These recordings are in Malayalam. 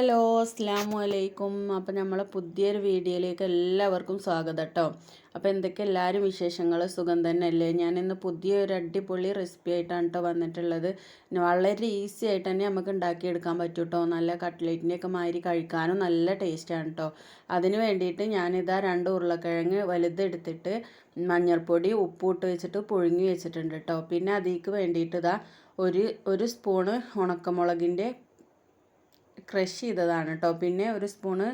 ഹലോ അസ്സാം വലൈക്കും. അപ്പോൾ നമ്മളെ പുതിയൊരു വീഡിയോയിലേക്ക് എല്ലാവർക്കും സ്വാഗതം കേട്ടോ. അപ്പോൾ എന്തൊക്കെ എല്ലാവരും വിശേഷങ്ങൾ സുഖം തന്നെയല്ലേ? ഞാനിന്ന് പുതിയൊരു അടിപൊളി റെസിപ്പി ആയിട്ടാണ് കേട്ടോ വന്നിട്ടുള്ളത്. വളരെ ഈസി ആയിട്ട് തന്നെ നമുക്ക് ഉണ്ടാക്കിയെടുക്കാൻ പറ്റും കേട്ടോ. നല്ല കട്ട്ലേറ്റിൻ്റെയൊക്കെ മാതിരി കഴിക്കാനും നല്ല ടേസ്റ്റാണ് കേട്ടോ. അതിന് വേണ്ടിയിട്ട് ഞാനിതാ 2 ഉരുളക്കിഴങ്ങ് വലുതെടുത്തിട്ട് മഞ്ഞൾപ്പൊടി ഉപ്പ് ഇട്ട് വെച്ചിട്ട് പുഴുങ്ങി വെച്ചിട്ടുണ്ട് കേട്ടോ. പിന്നെ അതിലേക്ക് വേണ്ടിയിട്ട് ഇതാ ഒരു സ്പൂണ് ഉണക്കമുളകിൻ്റെ ക്രഷ് ചെയ്തതാണ് കേട്ടോ. പിന്നെ ഒരു സ്പൂണ്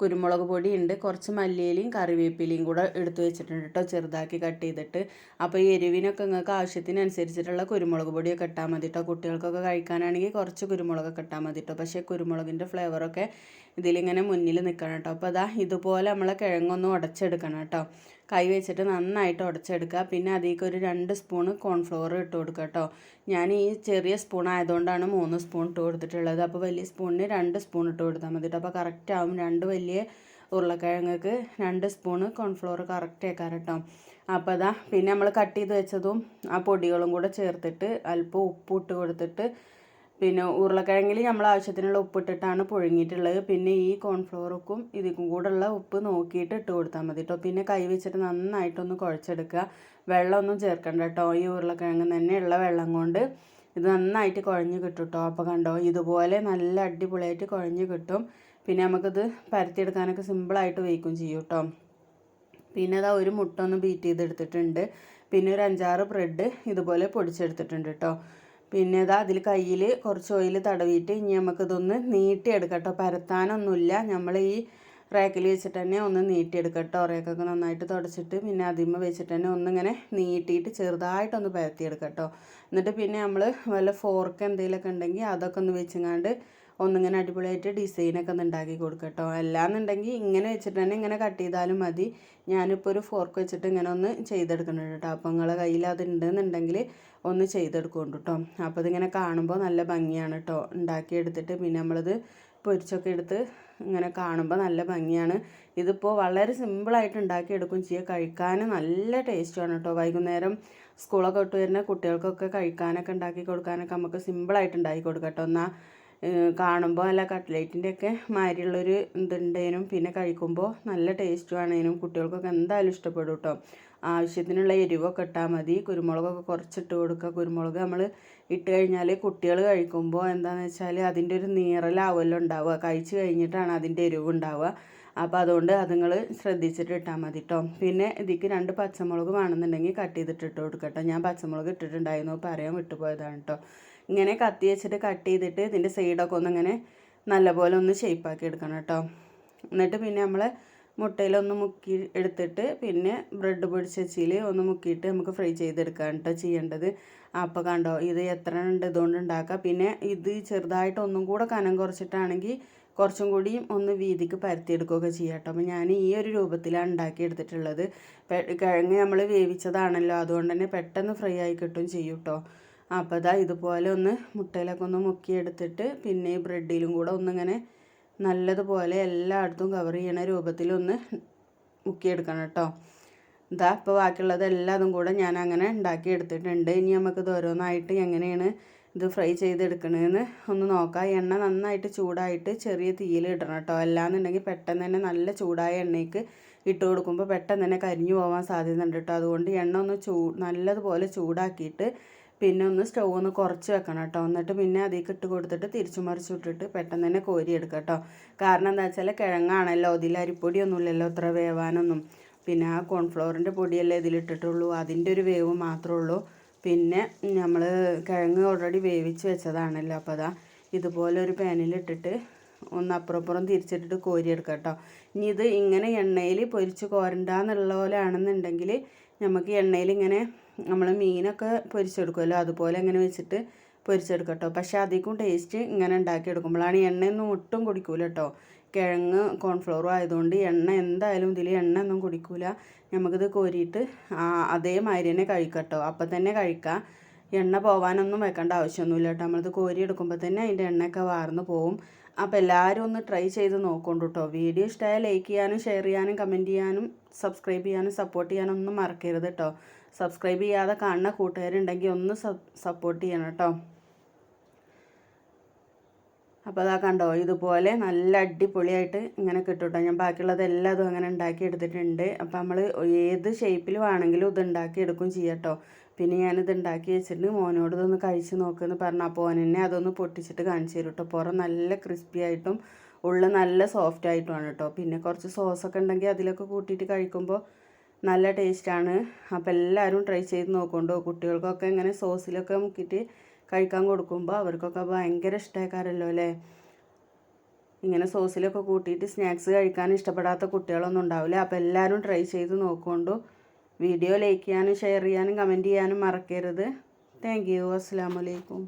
കുരുമുളക് പൊടി ഉണ്ട്, കുറച്ച് മല്ലിയിലയും കറിവേപ്പിലയും കൂടെ എടുത്ത് വെച്ചിട്ടുണ്ട് കേട്ടോ, ചെറുതാക്കി കട്ട് ചെയ്തിട്ട്. അപ്പോൾ ഈ എരിവിനൊക്കെ നിങ്ങൾക്ക് ആവശ്യത്തിനനുസരിച്ചിട്ടുള്ള കുരുമുളക് പൊടിയൊക്കെ ഇട്ടാൽ മതി കേട്ടോ. കുട്ടികൾക്കൊക്കെ കഴിക്കാനാണെങ്കിൽ കുറച്ച് കുരുമുളകൊക്കെ ഇട്ടാൽ മതി കേട്ടോ. പക്ഷേ കുരുമുളകിൻ്റെ ഫ്ലേവറൊക്കെ ഇതിലിങ്ങനെ മുന്നിൽ നിൽക്കണം കേട്ടോ. അപ്പോൾ അതാ ഇതുപോലെ നമ്മളെ കിഴങ്ങൊന്ന് ഉടച്ചെടുക്കണം കേട്ടോ. കൈ വെച്ചിട്ട് നന്നായിട്ട് ഉടച്ചെടുക്കുക. പിന്നെ അതിലേക്ക് ഒരു 2 സ്പൂണ് കോൺഫ്ലവർ ഇട്ട് കൊടുക്കുക കേട്ടോ. ഞാൻ ഈ ചെറിയ സ്പൂൺ ആയതുകൊണ്ടാണ് 3 സ്പൂൺ ഇട്ട് കൊടുത്തിട്ടുള്ളത്. അപ്പോൾ വലിയ സ്പൂണിന് 2 സ്പൂൺ ഇട്ട് കൊടുത്താൽ മതി കേട്ടോ. അപ്പോൾ കറക്റ്റ് ആവും. 2 വലിയ ഉരുളക്കിഴങ്ങക്ക് 2 സ്പൂണ് കോൺഫ്ലവർ കറക്റ്റ് ആക്കാറ് കേട്ടോ. അപ്പോൾ അതാ പിന്നെ നമ്മൾ കട്ട് ചെയ്ത് വെച്ചതും ആ പൊടികളും കൂടെ ചേർത്തിട്ട് അല്പം ഉപ്പ് ഇട്ട് കൊടുത്തിട്ട് പിന്നെ ഉരുളക്കിഴങ്ങിൽ നമ്മൾ ആവശ്യത്തിനുള്ള ഉപ്പിട്ടിട്ടാണ് പുഴുങ്ങിയിട്ടുള്ളത്. പിന്നെ ഈ കോൺഫ്ലവറുക്കും ഇതിക്കും കൂടെയുള്ള ഉപ്പ് നോക്കിയിട്ട് ഇട്ട് കൊടുത്താൽ മതി കേട്ടോ. പിന്നെ കൈ വെച്ചിട്ട് നന്നായിട്ടൊന്ന് കുഴച്ചെടുക്കുക. വെള്ളമൊന്നും ചേർക്കണ്ട കേട്ടോ. ഈ ഉരുളക്കിഴങ്ങ് തന്നെയുള്ള വെള്ളം കൊണ്ട് ഇത് നന്നായിട്ട് കുഴഞ്ഞ് കിട്ടും കേട്ടോ. അപ്പോൾ കണ്ടോ, ഇതുപോലെ നല്ല അടിപൊളിയായിട്ട് കുഴഞ്ഞ് കിട്ടും. പിന്നെ നമുക്കിത് പരത്തിയെടുക്കാനൊക്കെ സിമ്പിളായിട്ട് വയ്ക്കും ചെയ്യും കേട്ടോ. പിന്നെ അതാ ഒരു മുട്ട ഒന്ന് ബീറ്റ് ചെയ്തെടുത്തിട്ടുണ്ട്. പിന്നെ ഒരു 5-6 ബ്രെഡ് ഇതുപോലെ പൊടിച്ചെടുത്തിട്ടുണ്ട് കേട്ടോ. പിന്നെ ഇതാ അതിൽ കയ്യിൽ കുറച്ച് ഓയിൽ തടവിയിട്ട് ഇനി നമുക്കിതൊന്ന് നീട്ടിയെടുക്കാം കേട്ടോ. പരത്താനൊന്നുമില്ല, നമ്മൾ ഈ റാക്കിൽ വെച്ചിട്ട് തന്നെ ഒന്ന് നീട്ടിയെടുക്കാം കേട്ടോ. റേക്കൊക്കെ നന്നായിട്ട് തുടച്ചിട്ട് പിന്നെ അതിന്മേൽ വെച്ചിട്ട് തന്നെ ഒന്നിങ്ങനെ നീട്ടിയിട്ട് ചെറുതായിട്ടൊന്ന് പരത്തിയെടുക്കാം കേട്ടോ. എന്നിട്ട് പിന്നെ നമ്മൾ വല്ല ഫോർക്ക് എന്തെങ്കിലുമൊക്കെ ഉണ്ടെങ്കിൽ അതൊക്കെ ഒന്ന് വെച്ചങ്ങാണ്ട് ഒന്നിങ്ങനെ അടിപൊളിയായിട്ട് ഡിസൈനൊക്കെ ഒന്ന് ഉണ്ടാക്കി കൊടുക്കുക കേട്ടോ. അല്ലാന്നുണ്ടെങ്കിൽ ഇങ്ങനെ വെച്ചിട്ട് തന്നെ ഇങ്ങനെ കട്ട് ചെയ്താലും മതി. ഞാനിപ്പോൾ ഒരു ഫോർക്ക് വെച്ചിട്ട് ഇങ്ങനെ ഒന്ന് ചെയ്തെടുക്കുന്നുണ്ട് കേട്ടോ. അപ്പോൾ നിങ്ങളുടെ കയ്യിൽ അത് ഉണ്ടെന്നുണ്ടെങ്കിൽ ഒന്ന് ചെയ്തെടുക്കുന്നുണ്ട് കേട്ടോ. അപ്പോൾ ഇതിങ്ങനെ കാണുമ്പോൾ നല്ല ഭംഗിയാണ് കേട്ടോ. ഉണ്ടാക്കിയെടുത്തിട്ട് പിന്നെ നമ്മളിത് പൊരിച്ചൊക്കെ എടുത്ത് ഇങ്ങനെ കാണുമ്പോൾ നല്ല ഭംഗിയാണ്. ഇതിപ്പോൾ വളരെ സിമ്പിളായിട്ട് ഉണ്ടാക്കിയെടുക്കും ചെയ്യുക. കഴിക്കാൻ നല്ല ടേസ്റ്റുമാണ് കേട്ടോ. വൈകുന്നേരം സ്കൂളൊക്കെ വിട്ട് വരുന്ന കുട്ടികൾക്കൊക്കെ കഴിക്കാനൊക്കെ ഉണ്ടാക്കി കൊടുക്കാനൊക്കെ നമുക്ക് സിമ്പിളായിട്ട് ഉണ്ടാക്കി കൊടുക്കാം കേട്ടോ. എന്നാൽ കാണുമ്പോൾ നല്ല കട്ട്ലേറ്റിൻ്റെയൊക്കെ മാതിരിയുള്ളൊരു ഇതുണ്ടേനും പിന്നെ കഴിക്കുമ്പോൾ നല്ല ടേസ്റ്റും ആണേനും കുട്ടികൾക്കൊക്കെ എന്തായാലും ഇഷ്ടപ്പെടും കേട്ടോ. ആവശ്യത്തിനുള്ള എരിവൊക്കെ ഇട്ടാൽ മതി. കുരുമുളകൊക്കെ കുറച്ചിട്ട് കൊടുക്കുക. കുരുമുളക് നമ്മൾ ഇട്ട് കഴിഞ്ഞാൽ കുട്ടികൾ കഴിക്കുമ്പോൾ എന്താണെന്ന് വെച്ചാൽ അതിൻ്റെ ഒരു നീറലാവുമല്ലോ ഉണ്ടാവുക. കഴിച്ച് കഴിഞ്ഞിട്ടാണ് അതിൻ്റെ എരിവ് ഉണ്ടാവുക. അപ്പോൾ അതുകൊണ്ട് അത് നിങ്ങൾ ശ്രദ്ധിച്ചിട്ട് ഇട്ടാൽ മതി കേട്ടോ. പിന്നെ ഇതിക്ക് 2 പച്ചമുളക് വേണമെന്നുണ്ടെങ്കിൽ കട്ട് ചെയ്തിട്ട് ഇട്ട് കൊടുക്കുക കേട്ടോ. ഞാൻ പച്ചമുളക് ഇട്ടിട്ടുണ്ടായിരുന്നു, പറയാൻ വിട്ടുപോയതാണ് കേട്ടോ. ഇങ്ങനെ കത്തി വെച്ചിട്ട് കട്ട് ചെയ്തിട്ട് ഇതിൻ്റെ സൈഡൊക്കെ ഒന്നിങ്ങനെ നല്ലപോലെ ഒന്ന് ഷേപ്പാക്കി എടുക്കണം കേട്ടോ. എന്നിട്ട് പിന്നെ നമ്മൾ മുട്ടയിലൊന്ന് മുക്കി എടുത്തിട്ട് പിന്നെ ബ്രെഡ് പൊടിച്ച് വെച്ചിൽ ഒന്ന് മുക്കിയിട്ട് നമുക്ക് ഫ്രൈ ചെയ്തെടുക്കാം കേട്ടോ ചെയ്യേണ്ടത്. അപ്പോൾ കണ്ടോ, ഇത് എത്ര ഉണ്ട് ഇതുകൊണ്ട് ഉണ്ടാക്കുക. പിന്നെ ഇത് ചെറുതായിട്ട് ഒന്നും കൂടെ കനം കുറച്ചിട്ടാണെങ്കിൽ കുറച്ചും കൂടിയും ഒന്ന് വീതിക്ക് പരത്തിയെടുക്കുകയൊക്കെ ചെയ്യാം കേട്ടോ. അപ്പോൾ ഞാൻ ഈ ഒരു രൂപത്തിലാണ് ഉണ്ടാക്കിയെടുത്തിട്ടുള്ളത്. കിഴങ്ങ് നമ്മൾ വേവിച്ചതാണല്ലോ, അതുകൊണ്ട് തന്നെ പെട്ടെന്ന് ഫ്രൈ ആയി കിട്ടും ചെയ്യും കേട്ടോ. അപ്പോൾ ഇതാ ഇതുപോലെ ഒന്ന് മുട്ടയിലൊക്കെ ഒന്ന് മുക്കിയെടുത്തിട്ട് പിന്നെ ഈ ബ്രെഡിലും കൂടെ ഒന്നിങ്ങനെ നല്ലതുപോലെ എല്ലായിടത്തും കവർ ചെയ്യണ രൂപത്തിലൊന്ന് മുക്കിയെടുക്കണം കേട്ടോ. ഇതാ ഇപ്പോൾ ബാക്കിയുള്ളത് എല്ലാതും കൂടെ ഞാൻ അങ്ങനെ ഉണ്ടാക്കിയെടുത്തിട്ടുണ്ട്. ഇനി നമുക്കിത് ഓരോന്നായിട്ട് എങ്ങനെയാണ് ഇത് ഫ്രൈ ചെയ്തെടുക്കണമെന്ന് ഒന്ന് നോക്കാം. എണ്ണ നന്നായിട്ട് ചൂടായിട്ട് ചെറിയ തീയിൽ ഇടണം കേട്ടോ. അല്ലാന്നുണ്ടെങ്കിൽ പെട്ടെന്ന് തന്നെ നല്ല ചൂടായ എണ്ണയ്ക്ക് ഇട്ട് കൊടുക്കുമ്പോൾ പെട്ടെന്ന് തന്നെ കരിഞ്ഞു പോകാൻ സാധ്യത ഉണ്ട് കേട്ടോ. അതുകൊണ്ട് എണ്ണ ഒന്ന് നല്ലതുപോലെ ചൂടാക്കിയിട്ട് പിന്നെ ഒന്ന് സ്റ്റൗ ഒന്ന് കുറച്ച് വെക്കണം കേട്ടോ. എന്നിട്ട് പിന്നെ അതിലേക്ക് ഇട്ട് കൊടുത്തിട്ട് തിരിച്ചു മറിച്ച് ഇട്ടിട്ട് പെട്ടെന്ന് തന്നെ കോരിയെടുക്കുക കേട്ടോ. കാരണം എന്താ വെച്ചാൽ കിഴങ്ങാണല്ലോ, ഇതിൽ അരിപ്പൊടിയൊന്നുമില്ലല്ലോ ഇത്ര വേവാനൊന്നും. പിന്നെ ആ കോൺഫ്ലവറിൻ്റെ പൊടിയല്ലേ ഇതിലിട്ടിട്ടുള്ളൂ, അതിൻ്റെ ഒരു വേവ് മാത്രമേ ഉള്ളൂ. പിന്നെ നമ്മൾ കിഴങ്ങ് ഓൾറെഡി വേവിച്ച് വെച്ചതാണല്ലോ. അപ്പോൾ അതാ ഇതുപോലെ ഒരു പാനിലിട്ടിട്ട് ഒന്ന് അപ്പുറം തിരിച്ചിട്ടിട്ട് കോരിയെടുക്കുക കേട്ടോ. ഇനി ഇത് ഇങ്ങനെ എണ്ണയിൽ പൊരിച്ച് കോരണ്ടെന്നുള്ള പോലെ ആണെന്നുണ്ടെങ്കിൽ നമുക്ക് എണ്ണയിൽ ഇങ്ങനെ നമ്മൾ മീനൊക്കെ പൊരിച്ചെടുക്കുമല്ലോ അതുപോലെ ഇങ്ങനെ വെച്ചിട്ട് പൊരിച്ചെടുക്കാം കേട്ടോ. പക്ഷേ അധികം ടേസ്റ്റ് ഇങ്ങനെ ഉണ്ടാക്കിയെടുക്കുമ്പോഴാണ്. എണ്ണയൊന്നും ഒട്ടും കുടിക്കൂല കേട്ടോ. കിഴങ്ങ് കോൺഫ്ലവറും ആയതുകൊണ്ട് എണ്ണ എന്തായാലും ഇതിൽ എണ്ണ ഒന്നും കുടിക്കൂല. നമുക്കിത് കോരിയിട്ട് അതേമാതിരി തന്നെ കഴിക്കാം കേട്ടോ. അപ്പം തന്നെ കഴിക്കാം. എണ്ണ പോകാനൊന്നും വെക്കേണ്ട ആവശ്യമൊന്നുമില്ല കേട്ടോ. നമ്മളിത് കോരി എടുക്കുമ്പോൾ തന്നെ അതിൻ്റെ എണ്ണയൊക്കെ വാർന്ന് പോവും. അപ്പോൾ എല്ലാവരും ഒന്ന് ട്രൈ ചെയ്ത് നോക്കൊണ്ടു കേട്ടോ. വീഡിയോ ഇഷ്ടമായ ലൈക്ക് ചെയ്യാനും ഷെയർ ചെയ്യാനും കമൻറ്റ് ചെയ്യാനും സബ്സ്ക്രൈബ് ചെയ്യാനും സപ്പോർട്ട് ചെയ്യാനും ഒന്നും മറക്കരുത് കേട്ടോ. സബ്സ്ക്രൈബ് ചെയ്യാതെ കാണുന്ന കൂട്ടുകാരുണ്ടെങ്കിൽ ഒന്ന് സപ്പോർട്ട് ചെയ്യണം കേട്ടോ. അപ്പോൾ അതാ കണ്ടോ, ഇതുപോലെ നല്ല അടിപൊളിയായിട്ട് ഇങ്ങനെ കിട്ടും കേട്ടോ. ഞാൻ ബാക്കിയുള്ളതെല്ലാം അതും അങ്ങനെ ഉണ്ടാക്കി എടുത്തിട്ടുണ്ട്. അപ്പോൾ നമ്മൾ ഏത് ഷേപ്പിൽ വേണമെങ്കിലും ഇത് ഉണ്ടാക്കി എടുക്കും ചെയ്യാം കേട്ടോ. പിന്നെ ഞാനിത് ഉണ്ടാക്കി വെച്ചിട്ട് മോനോട് ഇതൊന്ന് കഴിച്ച് നോക്കുമെന്ന് പറഞ്ഞു. അപ്പോൾ ഓനെന്നെ അതൊന്ന് പൊട്ടിച്ചിട്ട് കാണിച്ചു തരും കേട്ടോ. പുറം നല്ല ക്രിസ്പി ആയിട്ടും ഉള്ളിൽ നല്ല സോഫ്റ്റ് ആയിട്ടുമാണ് കേട്ടോ. പിന്നെ കുറച്ച് സോസൊക്കെ ഉണ്ടെങ്കിൽ അതിലൊക്കെ കൂട്ടിയിട്ട് കഴിക്കുമ്പോൾ നല്ല ടേസ്റ്റാണ്. അപ്പോൾ എല്ലാവരും ട്രൈ ചെയ്ത് നോക്കുന്നുണ്ടോ. കുട്ടികൾക്കൊക്കെ ഇങ്ങനെ സോസിലൊക്കെ മുക്കിയിട്ട് കഴിക്കാൻ കൊടുക്കുമ്പോൾ അവർക്കൊക്കെ ഭയങ്കര ഇഷ്ടമാക്കാറല്ലോ അല്ലേ. ഇങ്ങനെ സോസിലൊക്കെ കൂട്ടിയിട്ട് സ്നാക്സ് കഴിക്കാൻ ഇഷ്ടപ്പെടാത്ത കുട്ടികളൊന്നും ഉണ്ടാവില്ല. അപ്പോൾ എല്ലാവരും ട്രൈ ചെയ്ത് നോക്കുകൊണ്ടു. വീഡിയോ ലൈക്ക് ചെയ്യാനും ഷെയർ ചെയ്യാനും കമൻറ്റ് ചെയ്യാനും മറക്കരുത്. Thank you. അസ്സലാമു അലൈക്കും.